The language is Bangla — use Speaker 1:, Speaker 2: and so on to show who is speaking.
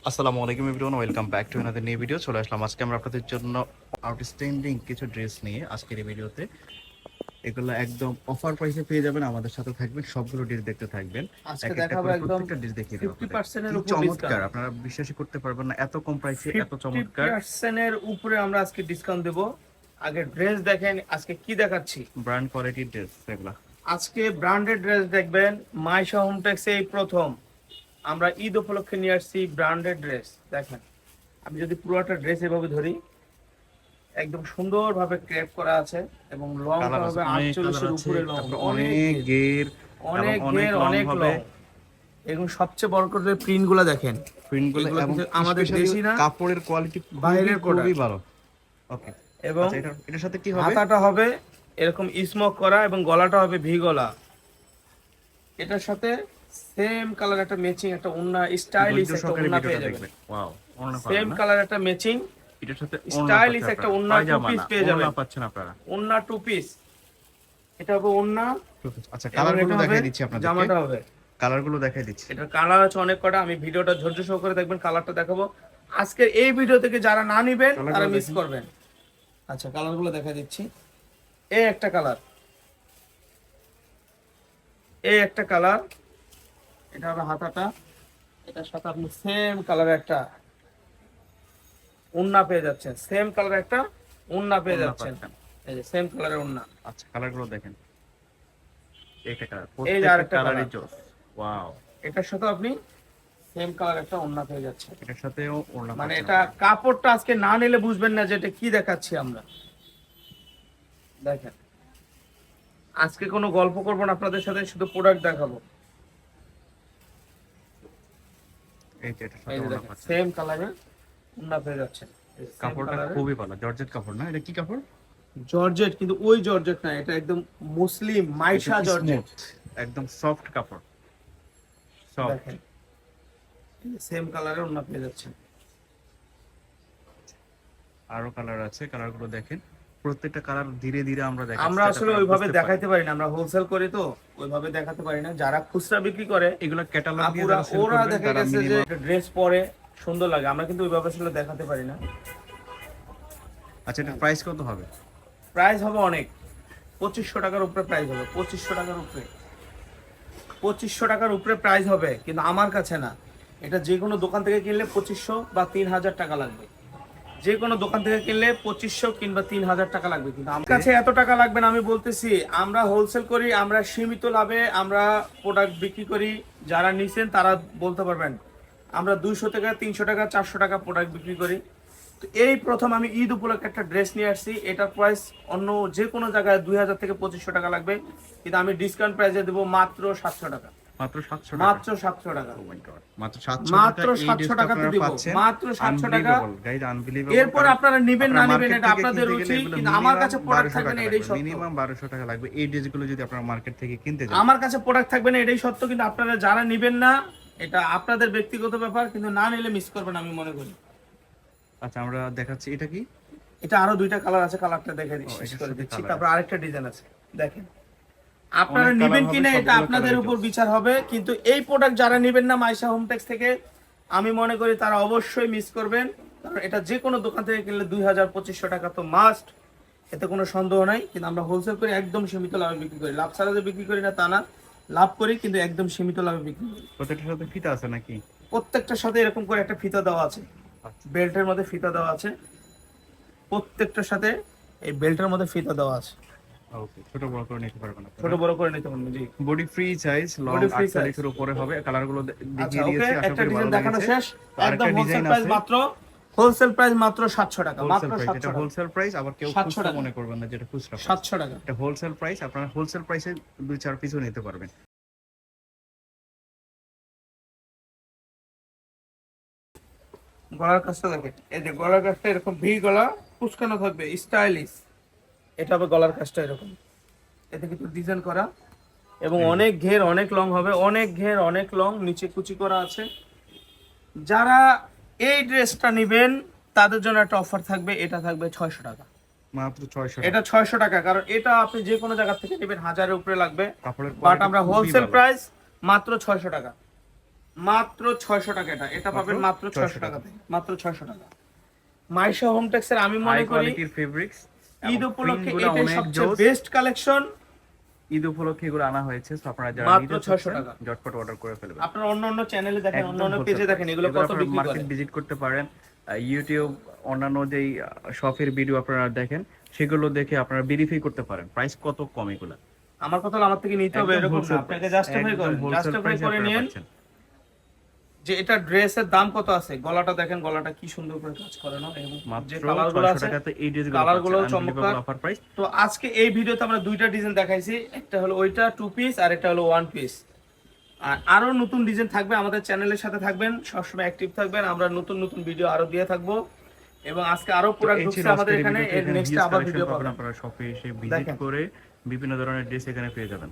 Speaker 1: আসসালামু আলাইকুম everyone, welcome back to another new video. চলে আসলাম আজকে আমরা আপনাদের জন্য আউটস্ট্যান্ডিং কিছু ড্রেস নিয়ে আজকের এই ভিডিওতে। এগুলো একদম অফার প্রাইসে পেয়ে যাবেন, আমাদের সাথে থাকবেন, সবগুলো ড্রেস দেখতে থাকবেন।
Speaker 2: আজকে
Speaker 1: এক একটা
Speaker 2: দেখাবো
Speaker 1: করে
Speaker 2: একদম
Speaker 1: প্রত্যেকটা ড্রেস দেখিয়ে দেবো আপনাদের।
Speaker 2: 50% এর
Speaker 1: কি
Speaker 2: উপর
Speaker 1: চমৎকার,
Speaker 2: ডিসকাউন্ট।
Speaker 1: আপনারা বিশ্বাসই করতে পারবেন না এত কম প্রাইসে এত চমৎকার
Speaker 2: 50% এর উপরে আমরা আজকে ডিসকাউন্ট দেব। আগে ড্রেস দেখেন, আজকে কি দেখাচ্ছি।
Speaker 1: ব্র্যান্ড কোয়ালিটির ড্রেস এগুলা।
Speaker 2: আজকে ব্র্যান্ডেড ড্রেস দেখবেন। মাইশা হোমটেক্সে এই প্রথম আমরা ঈদ উপলক্ষে নিয়ে আসছি ব্র্যান্ডেড ড্রেস। দেখেন, আমি যদি পুরোটা ড্রেস এভাবে ধরি, একদম সুন্দরভাবে ক্রেপ করা আছে এবং লংটা হবে 48 এর উপরে লং,
Speaker 1: অনেক ঘের,
Speaker 2: অনেক
Speaker 1: অনেক
Speaker 2: ঘের,
Speaker 1: লং
Speaker 2: অনেক
Speaker 1: হবে।
Speaker 2: লং। এবং সবচেয়ে বড় করে প্রিন্ট গুলো দেখেন,
Speaker 1: প্রিন্টগুলো
Speaker 2: এগুলো
Speaker 1: এবং
Speaker 2: কিন্তু আমাদের
Speaker 1: স্পেশালি
Speaker 2: দেশি না,
Speaker 1: কাপড়ের কোয়ালিটি
Speaker 2: বাইরের
Speaker 1: খুবই
Speaker 2: প্রোডাক্ট।
Speaker 1: ভালো। ওকে,
Speaker 2: এবং
Speaker 1: আচ্ছা এটার সাথে কি হবে?
Speaker 2: হাতাটা হবে এরকম স্মোক করা এবং গলাটা হবে ভি গলা। এটার সাথে সেম কালার একটা ম্যাচিং একটা ওন্না, স্টাইলিশ একটা ওন্না পেয়ে যাবেন।
Speaker 1: ওয়াও, ওন্না
Speaker 2: সেম
Speaker 1: পাবেন না?
Speaker 2: কালার একটা ম্যাচিং
Speaker 1: এটার সাথে
Speaker 2: স্টাইলিশ একটা ওন্না টু পিস পেয়ে যাবেন।
Speaker 1: পাচ্ছেন আপনারা।
Speaker 2: ওন্না টু পিস, এটা হবে ওন্না।
Speaker 1: আচ্ছা,
Speaker 2: এবং
Speaker 1: কালারগুলো
Speaker 2: এটা হবে
Speaker 1: দেখাই দিচ্ছি আপনাদেরকে।
Speaker 2: জামাটা হবে।
Speaker 1: কালারগুলো দেখাই দিচ্ছি।
Speaker 2: এটার কালার আছে অনেক কটা, আমি ভিডিওটা ধৈর্য সহকারে দেখবেন, কালারটা দেখাবো। আজকের এই ভিডিও থেকে যারা না নিবেন তারা মিস করবেন। আচ্ছা, কালারগুলো দেখা দিচ্ছি। এই একটা কালার, এই একটা কালার, এটা হবে হাতাটা। এটার সাথে আপনি সেম কালার একটা ওন্না পেয়ে যাচ্ছেন, সেম কালার একটা ওন্না পেয়ে যাচ্ছেন। এই যে সেম কালারের ওন্না।
Speaker 1: আচ্ছা, কালারগুলো দেখেন। এইটা কালার,
Speaker 2: এই যে আরেকটা
Speaker 1: কালারই
Speaker 2: কালার,
Speaker 1: জোস। ওয়াও,
Speaker 2: এটার সাথে আপনি সেম কালার একটা ওন্না পেয়ে যাচ্ছেন।
Speaker 1: এটার সাথেও ওড়না
Speaker 2: মানে
Speaker 1: পাচ্ছেন
Speaker 2: এটা
Speaker 1: আপনারা।
Speaker 2: কাপড়টা আজকে না নিলে বুঝবেন না যে এটা কি দেখাচ্ছি আমরা। দেখেন, আজকে কোনো গল্প করবো না আপনাদের সাথে, শুধু প্রোডাক্ট দেখাবো।
Speaker 1: এই যে এটার সাথে
Speaker 2: এই যে
Speaker 1: ওড়না
Speaker 2: দেখেন,
Speaker 1: পাচ্ছেন।
Speaker 2: সেম কালারের ওন্না পেয়ে যাচ্ছেন।
Speaker 1: কাপড়টা খুবই ভালো, জর্জেট কাপড় না? এটা কি কাপড়?
Speaker 2: জর্জেট, কিন্তু ওই জর্জেট না, এটা একদম মুসলিম মাইশা জর্জেট।
Speaker 1: একদম সফট কাপড়, সফট।
Speaker 2: দেখেন, সেম কালারের ওন্না পেয়ে যাচ্ছেন।
Speaker 1: আরো কালার আছে, কালারগুলো দেখেন। প্রত্যেকটা কালার ধীরে ধীরে আমরা দেখাচ্ছি,
Speaker 2: আমরা আসলে ওইভাবে দেখাইতে পারি না, আমরা হোলসেল করি তো ওইভাবে দেখাতে পারি না। যারা খুচরা বিক্রি করে
Speaker 1: এগুলো ক্যাটালগ দিয়ে
Speaker 2: আপুরা,
Speaker 1: যারা সেল
Speaker 2: ওরা
Speaker 1: করবেন
Speaker 2: দেখা
Speaker 1: তারা
Speaker 2: গেছে যে
Speaker 1: মিনিমাম।
Speaker 2: ড্রেস পরে সুন্দর লাগে, আমরা কিন্তু ওইভাবে আসলে দেখাতে পারি না।
Speaker 1: আচ্ছা, এটার প্রাইস কত হবে?
Speaker 2: প্রাইস হবে অনেক, 2500 টাকার উপরে প্রাইস হবে। 2500 টাকার উপরে, 2500 টাকার উপরে প্রাইস হবে, কিন্তু আমার কাছে না। এটা যে কোনো দোকান থেকে কিনলে 2500 বা 3000 টাকা লাগবে। যে কোনো দোকান থেকে কিনলে 2500 কিংবা 3000 টাকা লাগবে, কিন্তু আমার কাছে এত টাকা লাগবে না। আমি বলতেছি, আমরা হোলসেল করি, আমরা সীমিত লাভে আমরা প্রোডাক্ট বিক্রি করি। যারা নিছেন তারা বলতে পারবেন, আমরা 200 টাকা, 300 টাকা, 400 টাকা প্রোডাক্ট বিক্রি করি। তো এই প্রথম আমি ঈদ উপলক্ষে একটা ড্রেস নিয়ে আসছি। এটার প্রাইস অন্য যে কোনো জায়গায় 2000 থেকে 2500 টাকা লাগবে, কিন্তু আমি ডিসকাউন্ট প্রাইসে দেবো মাত্র 700 টাকা।
Speaker 1: মাত্র 700 টাকা?
Speaker 2: মাত্র 700 টাকা।
Speaker 1: ও মাই গড, মাত্র 700
Speaker 2: মাত্র
Speaker 1: টাকা এই
Speaker 2: 700
Speaker 1: ড্রেসটা
Speaker 2: টাকাতে
Speaker 1: আপনারা
Speaker 2: দিব,
Speaker 1: পাচ্ছেন।
Speaker 2: মাত্র 700 টাকা।
Speaker 1: Guys, unbelievable.
Speaker 2: এরপর আপনারা নিবেন না নিবেন এটা আপনাদের রুচি, কিন্তু আমার কাছে প্রোডাক্ট থাকবে না এটাই সত্য।
Speaker 1: মিনিমাম 1200 টাকা লাগবে এই ড্রেসগুলো যদি আপনারা মার্কেট থেকে কিনতে যান।
Speaker 2: আমার কাছে প্রোডাক্ট থাকবে না এটাই সত্য, কিন্তু আপনারা যারা নিবেন না এটা আপনাদের ব্যক্তিগত ব্যাপার, কিন্তু না নিলে মিস করবেন আমি মনে করি।
Speaker 1: আচ্ছা, আমরা দেখাচ্ছি এটা কি।
Speaker 2: এটা আরো দুইটা কালার আছে, কালারটা দেখে দিচ্ছি, শেষ করে দিচ্ছি, তারপর আরেকটা ডিজাইন আছে। দেখেন, আপনারা নিবেন কিনা এটা আপনাদের উপর বিচার হবে, কিন্তু এই প্রোডাক্ট যারা নিবেন না মাইশা হোমটেক্স থেকে, আমি মনে করি তারা অবশ্যই মিস করবেন। কারণ এটা যে কোনো দোকান থেকে কিনলে 2000-2500 টাকা তো মাস্ট, এতে কোনো সন্দেহ নাই। কিন্তু আমরা হোলসেল করি, একদম সীমিত লাভে বিক্রি করি। লাভ ছাড়া যে বিক্রি করি না তা না, লাভ করি, কিন্তু একদম সীমিত লাভে বিক্রি করি।
Speaker 1: প্রত্যেকটার সাথে ফিতা আছে নাকি?
Speaker 2: প্রত্যেকটার সাথে এরকম করে একটা ফিতা দেওয়া আছে, বেল্টের মধ্যে ফিতা দেওয়া আছে। প্রত্যেকটার সাথে এই বেল্টের মধ্যে ফিতা দেওয়া আছে।
Speaker 1: ওকে, ছোট বড় করে নিতে পারবেন আপনারা।
Speaker 2: ছোট বড় করে নিতে পারবেন, জি।
Speaker 1: Body free size, long
Speaker 2: body free
Speaker 1: 48 এর উপরে হবে। কালারগুলো
Speaker 2: আচ্ছা,
Speaker 1: দেখিয়ে
Speaker 2: ওকে,
Speaker 1: দিয়েছি, আশা
Speaker 2: একটা
Speaker 1: করি ভালো
Speaker 2: ডিজাইন দেখানো
Speaker 1: লেগেছে।
Speaker 2: শেষ।
Speaker 1: আরেকটা
Speaker 2: একদম হোলসেল
Speaker 1: ডিজাইন
Speaker 2: প্রাইস
Speaker 1: আছে।
Speaker 2: মাত্র, হোলসেল প্রাইস মাত্র 700 টাকা,
Speaker 1: হোলসেল
Speaker 2: মাত্র
Speaker 1: প্রাইস,
Speaker 2: 700
Speaker 1: এটা
Speaker 2: টাকা।
Speaker 1: হোলসেল প্রাইস, আবার কেউ
Speaker 2: 700
Speaker 1: খুচরা
Speaker 2: টাকা,
Speaker 1: মনে করবেন না যেটা খুচরা প্রাইস।
Speaker 2: 700 টাকা।
Speaker 1: এটা হোলসেল প্রাইস, আপনারা হোলসেল প্রাইসে 2-4 পিসও নিতে পারবেন।
Speaker 2: গলার কাজটা দেখেন, এই যে গলার কাজটা এরকম ভি গলা কুচকানো থাকবে, স্টাইলিশ। এটা হবে গলার কাজটা এরকম, এতে কিন্তু ডিজাইন করা এবং অনেক ঘের অনেক লং হবে, অনেক ঘের অনেক লং, নিচে কুচি করা আছে। যারা এই ড্রেসটা নেবেন তাদের জন্য একটা অফার থাকবে, এটা থাকবে 600 টাকা।
Speaker 1: মাত্র 600
Speaker 2: এটা
Speaker 1: টাকা।
Speaker 2: 600 টাকা, কারণ এটা আপনি যে কোনো জায়গা থেকে নেবেন 1000-এর উপরে লাগবে,
Speaker 1: কাপড়ের
Speaker 2: বাট
Speaker 1: কোয়ালিটি
Speaker 2: আমরা
Speaker 1: খুবই
Speaker 2: হোলসেল
Speaker 1: ভালো।
Speaker 2: প্রাইস মাত্র 600 টাকা। মাত্র 600 টাকা। এটা পাবেন মাত্র 600 টাকাতে, মাত্র 600 টাকা। মাইশা হোম টেক্সের আমি
Speaker 1: হাই
Speaker 2: মনে করি
Speaker 1: কোয়ালিটির ফেব্রিক্স,
Speaker 2: ঈদ উপলক্ষে এটাই সবচেয়ে বেস্ট কালেকশন।
Speaker 1: ঈদ উপলক্ষে এগুলো আনা হয়েছে, তো আপনারা যারা
Speaker 2: মাত্র
Speaker 1: নিতে
Speaker 2: 600
Speaker 1: চাচ্ছেন
Speaker 2: টাকা।
Speaker 1: ঝটপট অর্ডার করে ফেলবেন।
Speaker 2: আপনারা অন্য চ্যানেলে দেখেন,
Speaker 1: একদম
Speaker 2: অন্য পেজে দেখেন এগুলো কত বিক্রি করে।
Speaker 1: মার্কেট ভিজিট করতে পারেন, ইউটিউব অন্যান্য যেই শপের ভিডিও আপনারা দেখেন সেগুলো দেখে আপনারা ভেরিফাই করতে পারেন প্রাইস কত কম এগুলো।
Speaker 2: আমার কথা হলো আমার থেকে নিতে হবে এরকম না, আপনাকে জাস্টিফাই করেন, জাস্টিফাই করে নিন যে এটা ড্রেসের দাম কত আছে। গলাটা দেখেন, গলাটা কি সুন্দর করে কাজ করানো, এবং যে কালারগুলো আছে কালারগুলো চমৎকার।
Speaker 1: Offer price.
Speaker 2: তো আজকে এই ভিডিওতে আমরা দুইটা ডিজাইন দেখাইছি, একটা হলো ওইটা 2 পিস আর একটা হলো 1 পিস। আর আরো নতুন ডিজাইন থাকবে, আমাদের চ্যানেলের সাথে থাকবেন, সবসময় অ্যাক্টিভ থাকবেন, আমরা নতুন নতুন ভিডিও আরো দিয়ে থাকবো। এবং আজকে আরো প্রোডাক্ট ঢুকছে আমাদের এখানে, এর নেক্সট আবার ভিডিও পাবেন।
Speaker 1: আপনারা শপে এসে ভিজিট করে বিভিন্ন ধরনের ড্রেস এখানে পেয়ে যাবেন।